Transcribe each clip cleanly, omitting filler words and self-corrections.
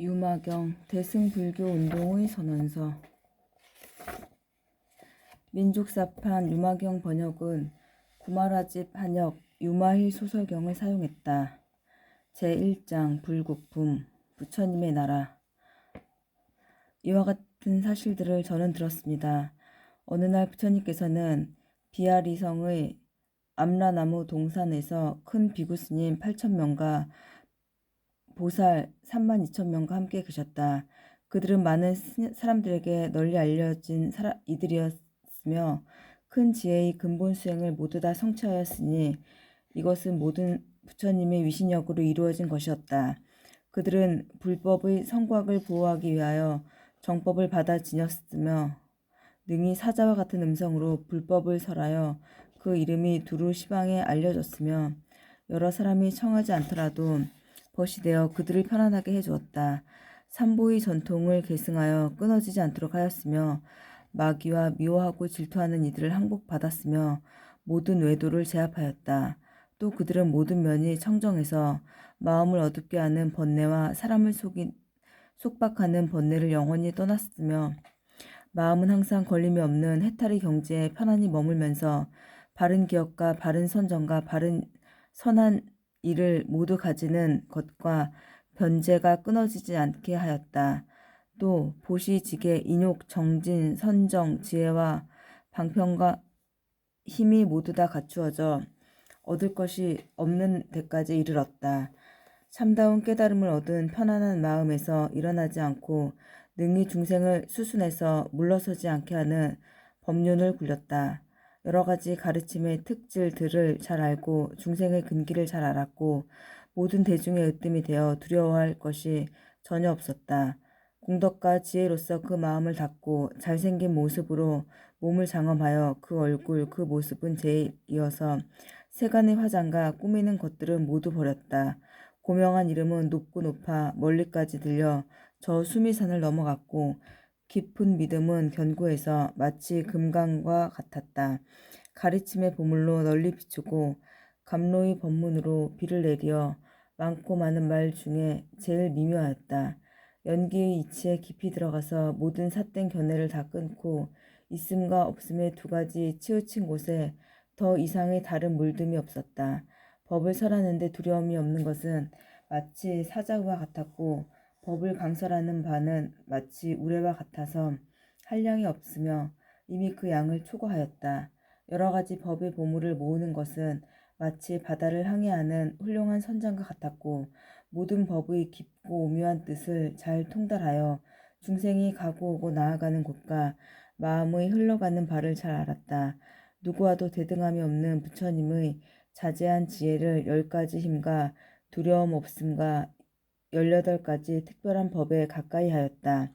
유마경 대승불교 운동의 선언서. 민족사판 유마경 번역은 구마라집 한역 유마희 소설경을 사용했다. 제1장 불국품 부처님의 나라. 이와 같은 사실들을 저는 들었습니다. 어느 날 부처님께서는 비아리성의 암라나무 동산에서 큰 비구스님 8,000명과 보살 32,000명과 함께 계셨다. 그들은 많은 사람들에게 널리 알려진 이들이었으며 큰 지혜의 근본 수행을 모두 다 성취하였으니 이것은 모든 부처님의 위신력으로 이루어진 것이었다. 그들은 불법의 성곽을 보호하기 위하여 정법을 받아 지녔으며 능히 사자와 같은 음성으로 불법을 설하여 그 이름이 두루 시방에 알려졌으며 여러 사람이 청하지 않더라도 벗이 되어 그들을 편안하게 해주었다. 삼보의 전통을 계승하여 끊어지지 않도록 하였으며 마귀와 미워하고 질투하는 이들을 항복받았으며 모든 외도를 제압하였다. 또 그들은 모든 면이 청정해서 마음을 어둡게 하는 번뇌와 사람을 속박하는 번뇌를 영원히 떠났으며 마음은 항상 걸림이 없는 해탈의 경지에 편안히 머물면서 바른 기억과 바른 선정과 바른 선한 이를 모두 가지는 것과 변제가 끊어지지 않게 하였다. 또 보시, 지계, 인욕, 정진, 선정, 지혜와 방편과 힘이 모두 다 갖추어져 얻을 것이 없는 데까지 이르렀다. 참다운 깨달음을 얻은 편안한 마음에서 일어나지 않고 능히 중생을 수순에서 물러서지 않게 하는 법륜을 굴렸다. 여러 가지 가르침의 특질들을 잘 알고 중생의 근기를 잘 알았고 모든 대중의 으뜸이 되어 두려워할 것이 전혀 없었다. 공덕과 지혜로서 그 마음을 닫고 잘생긴 모습으로 몸을 장엄하여 그 얼굴, 그 모습은 제일이어서 세간의 화장과 꾸미는 것들은 모두 버렸다. 고명한 이름은 높고 높아 멀리까지 들려 저 수미산을 넘어갔고 깊은 믿음은 견고해서 마치 금강과 같았다. 가르침의 보물로 널리 비추고 감로의 법문으로 비를 내리어 많고 많은 말 중에 제일 미묘하였다. 연기의 이치에 깊이 들어가서 모든 삿된 견해를 다 끊고 있음과 없음의 두 가지 치우친 곳에 더 이상의 다른 물듦이 없었다. 법을 설하는데 두려움이 없는 것은 마치 사자와 같았고 법을 강설하는 바는 마치 우레와 같아서 한량이 없으며 이미 그 양을 초과하였다. 여러 가지 법의 보물을 모으는 것은 마치 바다를 항해하는 훌륭한 선장과 같았고 모든 법의 깊고 오묘한 뜻을 잘 통달하여 중생이 가고 오고 나아가는 곳과 마음의 흘러가는 바를 잘 알았다. 누구와도 대등함이 없는 부처님의 자제한 지혜를 10가지 힘과 두려움 없음과 18가지 특별한 법에 가까이 하였다.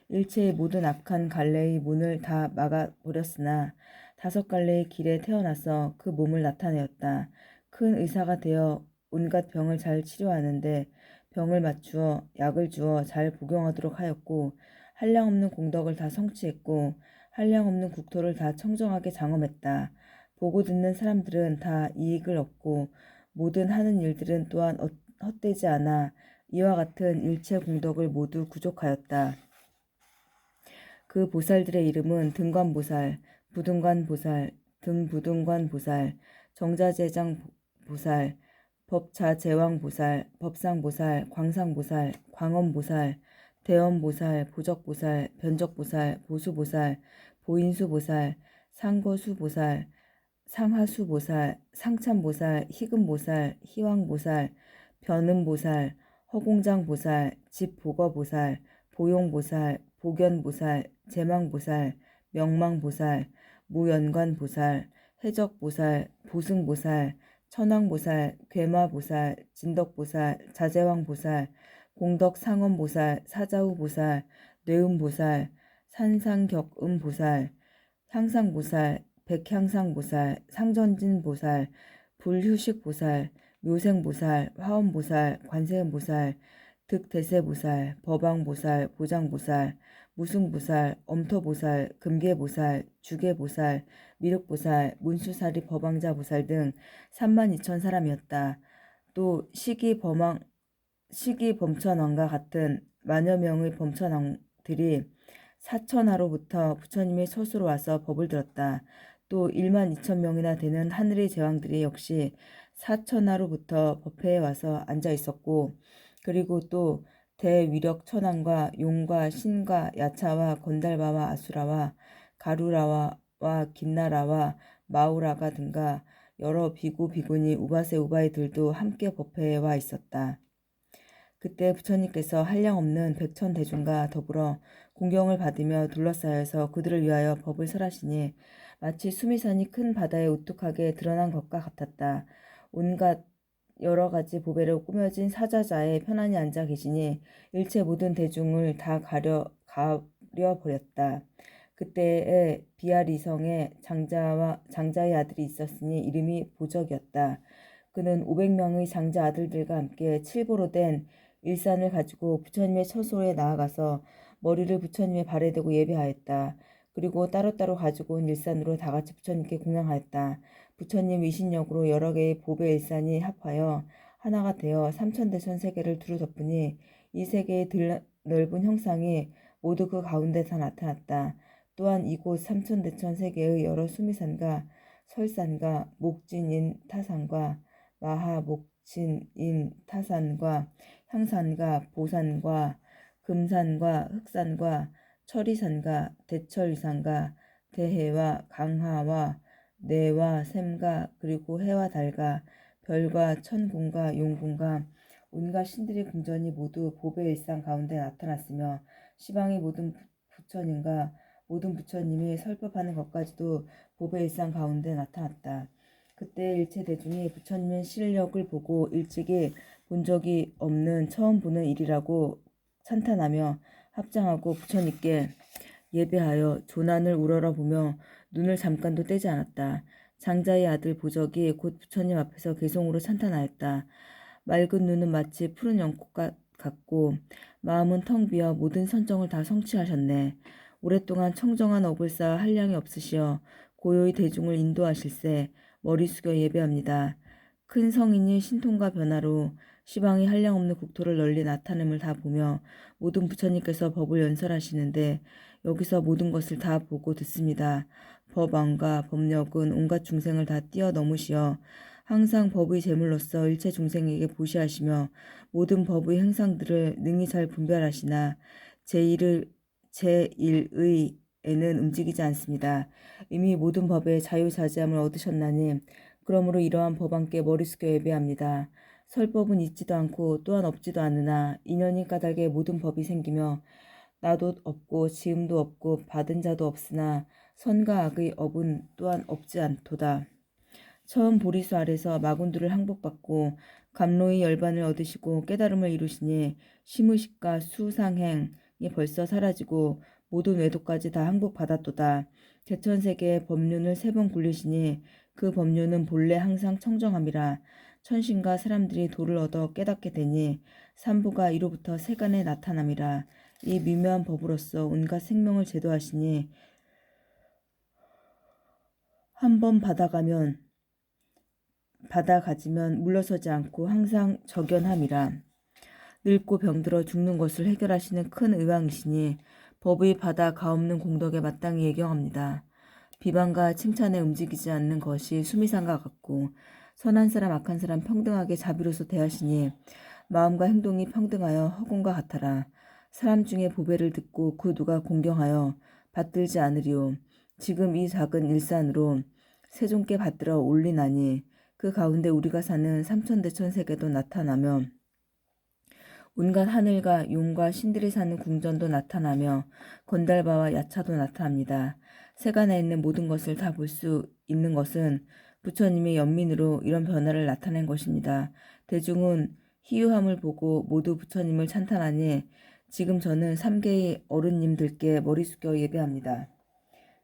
일체의 모든 악한 갈래의 문을 다 막아버렸으나 5갈래의 길에 태어나서 그 몸을 나타내었다. 큰 의사가 되어 온갖 병을 잘 치료하는데 병을 맞추어 약을 주어 잘 복용하도록 하였고 한량없는 공덕을 다 성취했고 한량없는 국토를 다 청정하게 장엄했다. 보고 듣는 사람들은 다 이익을 얻고 모든 하는 일들은 또한 헛되지 않아 이와 같은 일체 공덕을 모두 구족하였다. 그 보살들의 이름은 등관보살, 부등관보살, 등부등관보살, 정자재장보살, 법자재왕보살, 법상보살, 광상보살, 광엄보살, 대엄보살, 보적보살, 변적보살, 보수보살, 보인수보살, 상거수보살, 상하수보살, 상참보살, 희금보살, 희왕보살, 변음보살, 허공장보살, 집보거보살, 보용보살, 보견보살, 제망보살, 명망보살, 무연관보살, 해적보살, 보승보살, 천왕보살, 괴마보살, 진덕보살, 자제왕보살, 공덕상엄보살, 사자우보살, 뇌음보살, 산상격음보살, 향상보살, 백향상보살, 상전진보살, 불휴식보살, 묘생보살, 화엄보살, 관세음보살, 득대세보살, 법왕보살, 보장보살, 무승보살, 엄터보살, 금계보살, 주계보살, 미륵보살, 문수사리 법왕자보살 등 32,000 사람이었다. 또 시기범천왕과 같은 만여 명의 범천왕들이 사천하로부터 부처님의 처소로 와서 법을 들었다. 또 1만 2천 명이나 되는 하늘의 제왕들이 역시 사천하로부터 법회에 와서 앉아 있었고, 그리고 또 대위력 천왕과 용과 신과 야차와 건달바와 아수라와 가루라와 긴나라와 마우라가 등과 여러 비구 비구니 우바세 우바이들도 함께 법회에 와 있었다. 그때 부처님께서 한량없는 백천 대중과 더불어 공경을 받으며 둘러싸여서 그들을 위하여 법을 설하시니 마치 수미산이 큰 바다에 우뚝하게 드러난 것과 같았다. 온갖 여러 가지 보배로 꾸며진 사자자에 편안히 앉아 계시니 일체 모든 대중을 다 가려버렸다. 그때에 비아리성에 장자의 아들이 있었으니 이름이 보적이었다. 그는 500명의 장자 아들들과 함께 칠보로 된 일산을 가지고 부처님의 처소에 나아가서 머리를 부처님의 발에 대고 예배하였다. 그리고 따로따로 가지고 온 일산으로 다같이 부처님께 공양하였다. 부처님 위신력으로 여러 개의 보배 일산이 합하여 하나가 되어 삼천대천 세계를 두루 덮으니 이 세계의 넓은 형상이 모두 그 가운데 다 나타났다. 또한 이곳 삼천대천 세계의 여러 수미산과 설산과 목진인 타산과 마하목진인 타산과 향산과 보산과 금산과 흑산과 철이산과 대철이산과 대해와 강하와 내와 샘과 그리고 해와 달과 별과 천궁과 용궁과 온갖 신들의 궁전이 모두 보배 일상 가운데 나타났으며 시방의 모든 부처님과 모든 부처님이 설법하는 것까지도 보배 일상 가운데 나타났다. 그때 일체 대중이 부처님의 실력을 보고 일찍이 본 적이 없는 처음 보는 일이라고 찬탄하며 합장하고 부처님께 예배하여 조난을 우러러 보며 눈을 잠깐도 떼지 않았다. 장자의 아들 보적이 곧 부처님 앞에서 개송으로 찬탄하였다. 맑은 눈은 마치 푸른 연꽃 같고 마음은 텅 비어 모든 선정을 다 성취하셨네. 오랫동안 청정한 업을 쌓아 한량이 없으시어 고요히 대중을 인도하실세 머리 숙여 예배합니다. 큰 성인이 신통과 변화로 시방이 한량없는 국토를 널리 나타냄을 다 보며 모든 부처님께서 법을 연설하시는데 여기서 모든 것을 다 보고 듣습니다. 법안과 법력은 온갖 중생을 다 뛰어넘으시어 항상 법의 제물로서 일체 중생에게 보시하시며 모든 법의 행상들을 능히 잘 분별하시나 제1의에는 움직이지 않습니다. 이미 모든 법에 자유자재함을 얻으셨나니 그러므로 이러한 법안께 머리 숙여 예배합니다. 설법은 있지도 않고 또한 없지도 않으나 인연이 까닭에 모든 법이 생기며 나도 없고 지음도 없고 받은 자도 없으나 선과 악의 업은 또한 없지 않도다. 처음 보리수 아래서 마군들을 항복받고 감로의 열반을 얻으시고 깨달음을 이루시니 심의식과 수상행이 벌써 사라지고 모든 외도까지 다 항복받았도다. 대천세계의 법륜을 3번 굴리시니 그 법륜은 본래 항상 청정함이라. 천신과 사람들이 도를 얻어 깨닫게 되니 삼부가 이로부터 세간에 나타남이라. 이 미묘한 법으로서 온갖 생명을 제도하시니 한번 받아가지면 물러서지 않고 항상 적연함이라. 늙고 병들어 죽는 것을 해결하시는 큰 의왕이시니 법의 바다 가없는 공덕에 마땅히 예경합니다. 비방과 칭찬에 움직이지 않는 것이 수미산과 같고 선한 사람 악한 사람 평등하게 자비로서 대하시니 마음과 행동이 평등하여 허공과 같아라. 사람 중에 보배를 듣고 그 누가 공경하여 받들지 않으리오. 지금 이 작은 일산으로 세종께 받들어 올리나니 그 가운데 우리가 사는 삼천대천 세계도 나타나며 온갖 하늘과 용과 신들이 사는 궁전도 나타나며 건달바와 야차도 나타납니다. 세간에 있는 모든 것을 다 볼 수 있는 것은 부처님의 연민으로 이런 변화를 나타낸 것입니다. 대중은 희유함을 보고 모두 부처님을 찬탄하니 지금 저는 3계의 어른님들께 머리 숙여 예배합니다.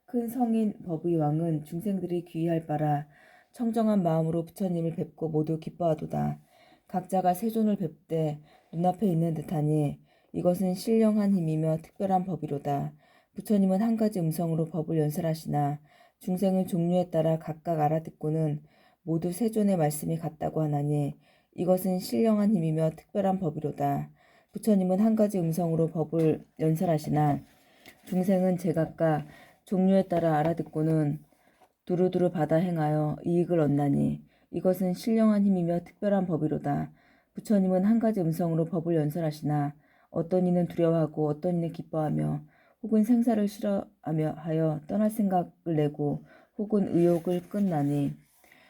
큰 성인 법의 왕은 중생들이 귀의할 바라 청정한 마음으로 부처님을 뵙고 모두 기뻐하도다. 각자가 세존을 뵙되 눈앞에 있는 듯하니 이것은 신령한 힘이며 특별한 법이로다. 부처님은 한 가지 음성으로 법을 연설하시나 중생은 종류에 따라 각각 알아듣고는 모두 세존의 말씀이 같다고 하나니 이것은 신령한 힘이며 특별한 법이로다. 부처님은 한 가지 음성으로 법을 연설하시나 중생은 제각각 종류에 따라 알아듣고는 두루두루 받아 행하여 이익을 얻나니 이것은 신령한 힘이며 특별한 법이로다. 부처님은 한 가지 음성으로 법을 연설하시나 어떤 이는 두려워하고 어떤 이는 기뻐하며 혹은 생사를 싫어하며 하여 떠날 생각을 내고 혹은 의욕을 끊나니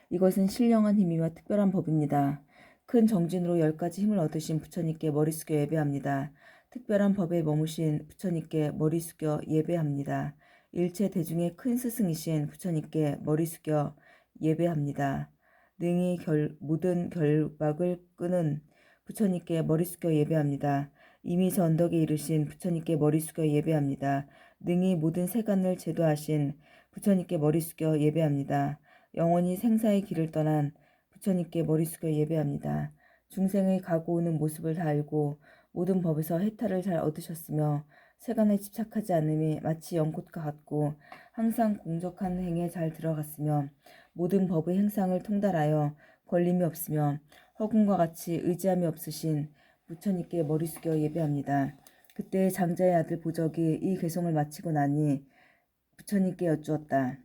이것은 신령한 힘이며 특별한 법입니다. 큰 정진으로 10가지 힘을 얻으신 부처님께 머리 숙여 예배합니다. 특별한 법에 머무신 부처님께 머리 숙여 예배합니다. 일체 대중의 큰 스승이신 부처님께 머리 숙여 예배합니다. 능히 모든 결박을 끄는 부처님께 머리 숙여 예배합니다. 이미 저 언덕에 이르신 부처님께 머리 숙여 예배합니다. 능히 모든 세간을 제도하신 부처님께 머리 숙여 예배합니다. 영원히 생사의 길을 떠난 부처님께 머리 숙여 예배합니다. 중생의 가고 오는 모습을 다 알고 모든 법에서 해탈을 잘 얻으셨으며 세간에 집착하지 않음이 마치 연꽃과 같고 항상 공적한 행에 잘 들어갔으며 모든 법의 행상을 통달하여 걸림이 없으며 허군과 같이 의지함이 없으신 부처님께 머리 숙여 예배합니다. 그때 장자의 아들 보적이 이 개송을 마치고 나니 부처님께 여쭈었다.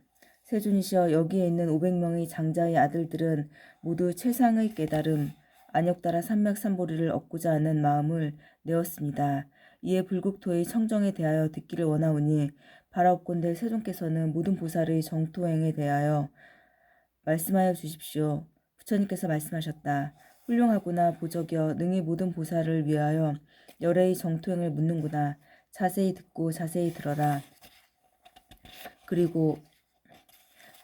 세존이시여, 여기에 있는 500명의 장자의 아들들은 모두 최상의 깨달음, 안욕따라 삼맥삼보리를 얻고자 하는 마음을 내었습니다. 이에 불국토의 청정에 대하여 듣기를 원하오니 바라옵건대 세존께서는 모든 보살의 정토행에 대하여 말씀하여 주십시오. 부처님께서 말씀하셨다. 훌륭하구나 보적이여, 능히 모든 보살을 위하여 열애의 정토행을 묻는구나. 자세히 듣고 자세히 들어라. 그리고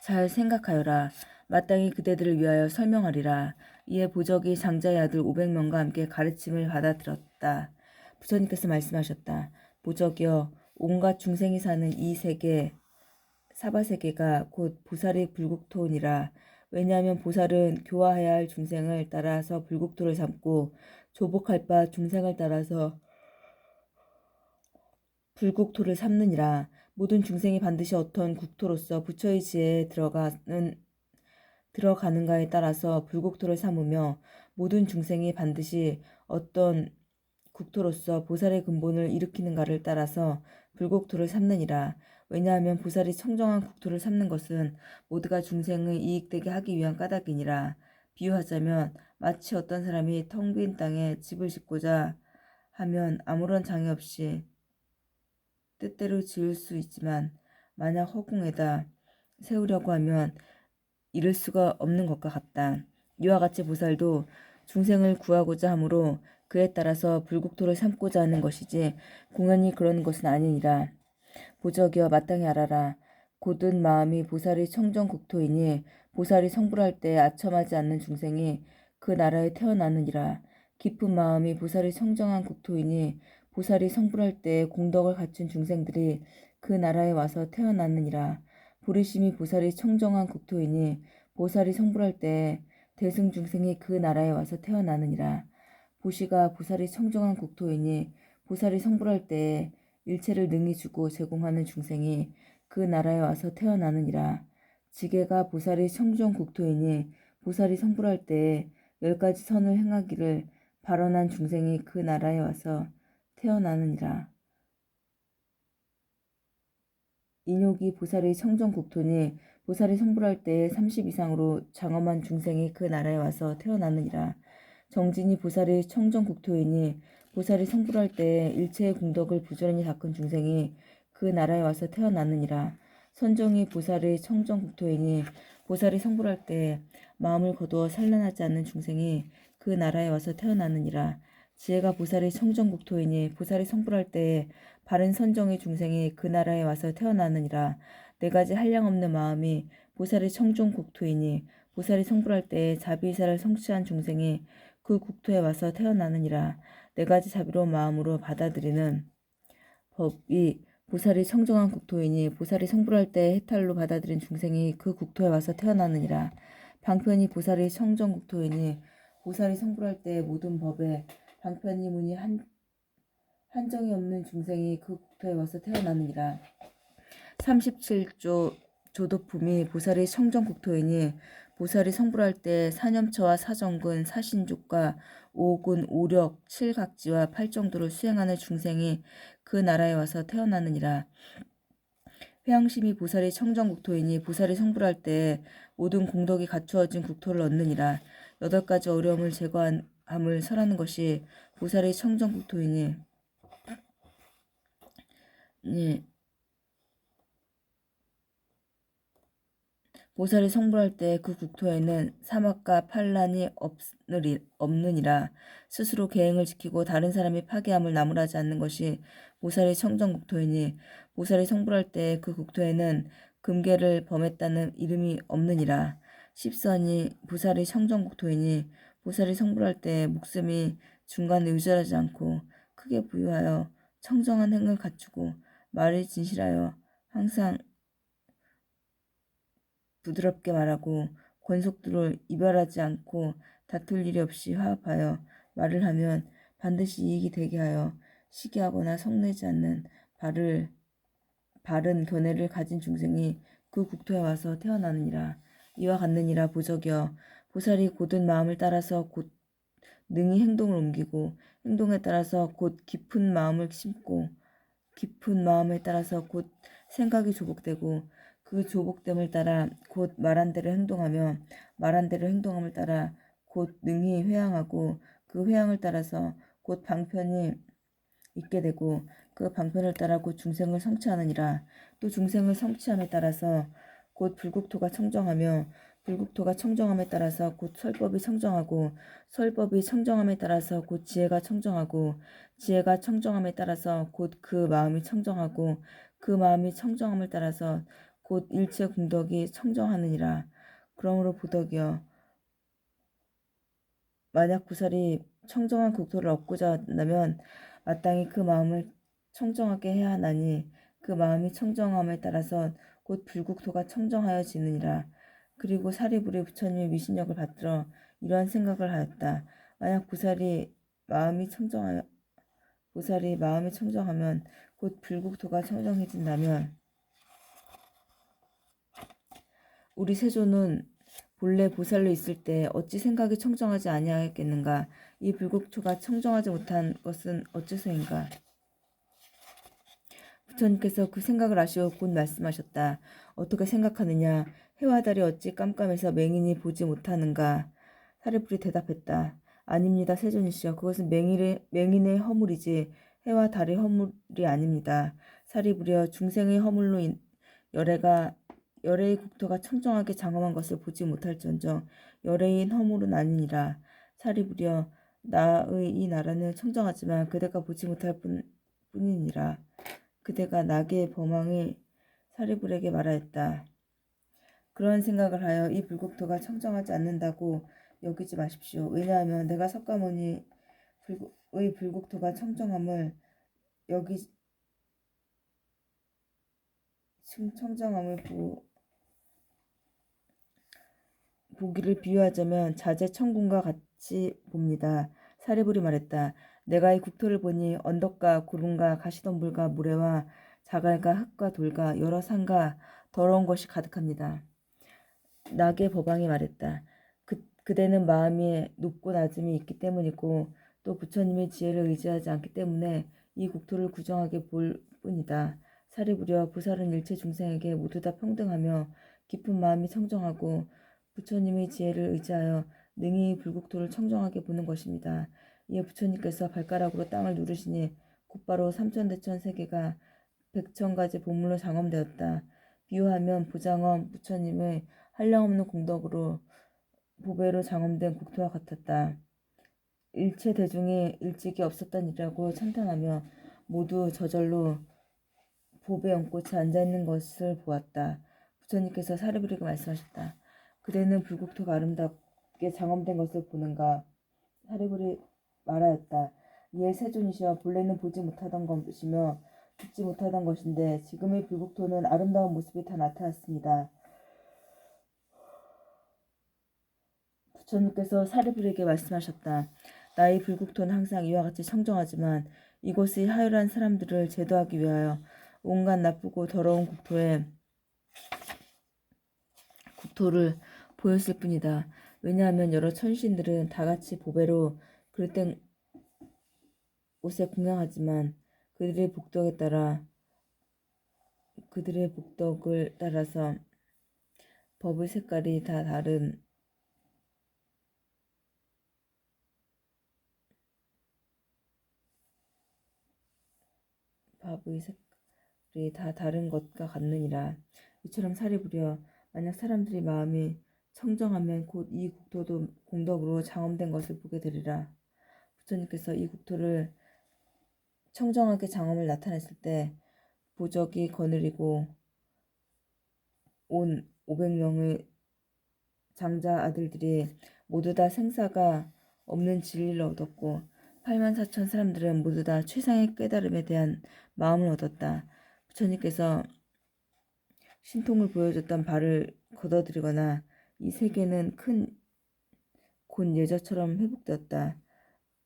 잘 생각하여라. 마땅히 그대들을 위하여 설명하리라. 이에 보적이 장자의 아들 500명과 함께 가르침을 받아들었다. 부처님께서 말씀하셨다. 보적이여, 온갖 중생이 사는 이 세계, 사바세계가 곧 보살의 불국토니라. 왜냐하면 보살은 교화해야 할 중생을 따라서 불국토를 삼고 조복할 바 중생을 따라서 불국토를 삼느니라. 모든 중생이 반드시 어떤 국토로서 부처의 지혜에 들어가는가에 따라서 불국토를 삼으며 모든 중생이 반드시 어떤 국토로서 보살의 근본을 일으키는가를 따라서 불국토를 삼느니라. 왜냐하면 보살이 청정한 국토를 삼는 것은 모두가 중생의 이익되게 하기 위한 까닭이니라. 비유하자면 마치 어떤 사람이 텅 빈 땅에 집을 짓고자 하면 아무런 장애 없이 뜻대로 지을 수 있지만 만약 허공에다 세우려고 하면 이룰 수가 없는 것과 같다. 이와 같이 보살도 중생을 구하고자 하므로 그에 따라서 불국토를 삼고자 하는 것이지 공연히 그러는 것은 아니니라. 보적이여, 마땅히 알아라. 곧은 마음이 보살의 청정국토이니 보살이 성불할 때 아첨하지 않는 중생이 그 나라에 태어나느니라. 깊은 마음이 보살이 청정한 국토이니 보살이 성불할 때 공덕을 갖춘 중생들이 그 나라에 와서 태어나느니라. 보리심이 보살이 청정한 국토이니 보살이 성불할 때 대승 중생이 그 나라에 와서 태어나느니라. 보시가 보살이 청정한 국토이니 보살이 성불할 때 일체를 능히 주고 제공하는 중생이 그 나라에 와서 태어나느니라. 지게가 보살이 청정 국토이니 보살이 성불할 때 10가지 선을 행하기를 발언한 중생이 그 나라에 와서 태어나느니라. 인욕이 보살의 청정 국토니 보살이 성불할 때 30 이상으로 장엄한 중생이 그 나라에 와서 태어나느니라. 정진이 보살의 청정 국토이니 보살이 성불할 때 일체의 공덕을 부지런히 닦은 중생이 그 나라에 와서 태어나느니라. 선정이 보살의 청정 국토이니 보살이 성불할 때 마음을 거두어 산란하지 않는 중생이 그 나라에 와서 태어나느니라. 지혜가 보살의 청정 국토이니 보살이 성불할 때 바른 선정의 중생이 그 나라에 와서 태어나느니라. 4가지 한량없는 마음이 보살의 청정 국토이니 보살이 성불할 때 자비의사를 성취한 중생이 그 국토에 와서 태어나느니라. 4가지 자비로운 마음으로 받아들이는 법이 보살이 청정한 국토이니 보살이 성불할 때 해탈로 받아들인 중생이 그 국토에 와서 태어나느니라. 방편이 보살이 청정 국토이니 보살이 성불할 때 모든 법에 방편이 무니 한정이 없는 중생이 그 국토에 와서 태어나느니라. 37조 조도품이 보살이 청정 국토이니 보살이 성불할 때 사념처와 사정근, 사신족과 오군, 오력, 칠각지와 팔정도를 수행하는 중생이 그 나라에 와서 태어나느니라. 회양심이 보살이 청정국토이니 보살이 성불할 때에 모든 공덕이 갖추어진 국토를 얻느니라. 8가지 어려움을 제거함을 설하는 것이 보살이 청정국토이니 보살이 성불할 때 그 국토에는 사막과 판란이 없느니라. 스스로 계행을 지키고 다른 사람이 파괴함을 나무라지 않는 것이 보살이 청정국토이니 보살이 성불할 때 그 국토에는 금괴를 범했다는 이름이 없느니라. 십선이 보살이 청정국토이니 보살이 성불할 때 목숨이 중간에 유절하지 않고 크게 부유하여 청정한 행을 갖추고 말이 진실하여 항상 부드럽게 말하고 권속도를 이별하지 않고 다툴 일이 없이 화합하여 말을 하면 반드시 이익이 되게 하여 시기하거나 성내지 않는 바른 견해를 가진 중생이 그 국토에 와서 태어나느니라. 이와 같느니라. 보적이여, 보살이 곧은 마음을 따라서 곧 능히 행동을 옮기고 행동에 따라서 곧 깊은 마음을 심고 깊은 마음에 따라서 곧 생각이 조복되고 그 조복됨을 따라 곧 말한 대로 행동하며 말한 대로 행동함을 따라 곧 능히 회양하고 그 회양을 따라서 곧 방편이 있게 되고 그 방편을 따라 곧 중생을 성취하느니라. 또 중생을 성취함에 따라서 곧 불국토가 청정하며 불국토가 청정함에 따라서 곧 설법이 청정하고 설법이 청정함에 따라서 곧 지혜가 청정하고 지혜가 청정함에 따라서 곧 그 마음이 청정하고 그 마음이 청정함을 따라서 곧 일체 공덕이 청정하느니라. 그러므로 보덕이여, 만약 보살이 청정한 국토를 얻고자 한다면 마땅히 그 마음을 청정하게 해야 하나니 그 마음이 청정함에 따라서 곧 불국토가 청정하여지느니라. 그리고 사리부리 부처님의 미신력을 받들어 이러한 생각을 하였다. 만약 보살이 마음이 청정하면 곧 불국토가 청정해진다면 우리 세존은 본래 보살로 있을 때 어찌 생각이 청정하지 아니하였겠는가? 이 불국토가 청정하지 못한 것은 어째서인가? 부처님께서 그 생각을 아시고 곧 말씀하셨다. 어떻게 생각하느냐? 해와 달이 어찌 깜깜해서 맹인이 보지 못하는가? 사리불이 대답했다. 아닙니다, 세존이시여. 그것은 맹인의 허물이지 해와 달의 허물이 아닙니다. 사리불이여, 중생의 허물로 열애의 국토가 청정하게 장엄한 것을 보지 못할지언정 열애인 허물은 아니니라. 사리불이여, 나의 이 나라는 청정하지만 그대가 보지 못할 뿐이니라. 그대가 낙의 범왕이 사리불에게 말하였다. 그런 생각을 하여 이 불국토가 청정하지 않는다고 여기지 마십시오. 왜냐하면 내가 석가모니의 불국토가 청정함을 보기를 비유하자면 자재천군과 같이 봅니다. 사리불이 말했다. 내가 이 국토를 보니 언덕과 구름과 가시덤불과 모래와 자갈과 흙과 돌과 여러 산과 더러운 것이 가득합니다. 낙의 법왕이 말했다. 그대는 마음에 높고 낮음이 있기 때문이고 또 부처님의 지혜를 의지하지 않기 때문에 이 국토를 구정하게 볼 뿐이다. 사리부려, 보살은 일체 중생에게 모두 다 평등하며 깊은 마음이 청정하고 부처님의 지혜를 의지하여 능히 불국토를 청정하게 보는 것입니다. 이에 부처님께서 발가락으로 땅을 누르시니 곧바로 삼천대천 세계가 100,000가지 보물로 장엄되었다. 비유하면 보장엄 부처님의 한량없는 공덕으로 보배로 장엄된 국토와 같았다. 일체 대중이 일찍이 없었던 일이라고 찬탄하며 모두 저절로 보배 연꽃에 앉아있는 것을 보았다. 부처님께서 사리부리에게 말씀하셨다. 그대는 불국토가 아름답게 장엄된 것을 보는가? 사리부리 말하였다. 이에 세존이시여, 본래는 보지 못하던 것이며 듣지 못하던 것인데 지금의 불국토는 아름다운 모습이 다 나타났습니다. 부처님께서 사리불에게 말씀하셨다. 나의 불국토는 항상 이와 같이 청정하지만 이곳의 하율한 사람들을 제도하기 위하여 온갖 나쁘고 더러운 국토를 보였을 뿐이다. 왜냐하면 여러 천신들은 다같이 보배로 그럴 땐 옷에 궁양하지만 그들의 복덕을 따라서 법의 색깔이 다 다른 것과 같느니라. 이처럼 살이 부려 만약 사람들이 마음이 청정하면 곧 이 국토도 공덕으로 장엄된 것을 보게 되리라. 부처님께서 이 국토를 청정하게 장엄을 나타냈을 때 보적이 거느리고 온 500명의 장자 아들들이 모두 다 생사가 없는 진리를 얻었고 84,000 사람들은 모두 다 최상의 깨달음에 대한 마음을 얻었다. 부처님께서 신통을 보여줬던 바를 거둬들이거나 이 세계는 곧 예저처럼 회복되었다.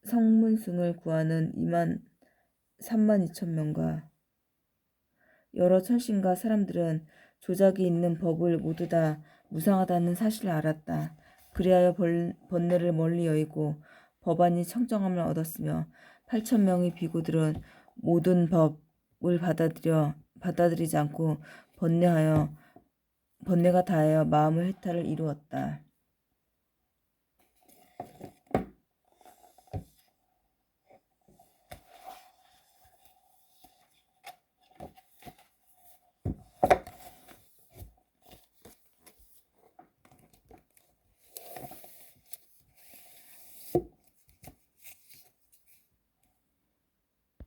성문승을 구하는 32,000명과 여러 천신과 사람들은 조작이 있는 법을 모두 다 무상하다는 사실을 알았다. 그리하여 번뇌를 멀리 여의고 법안이 청정함을 얻었으며 8,000명의 비구들은 모든 법을 받아들이지 않고 번뇌가 다하여 마음의 해탈을 이루었다.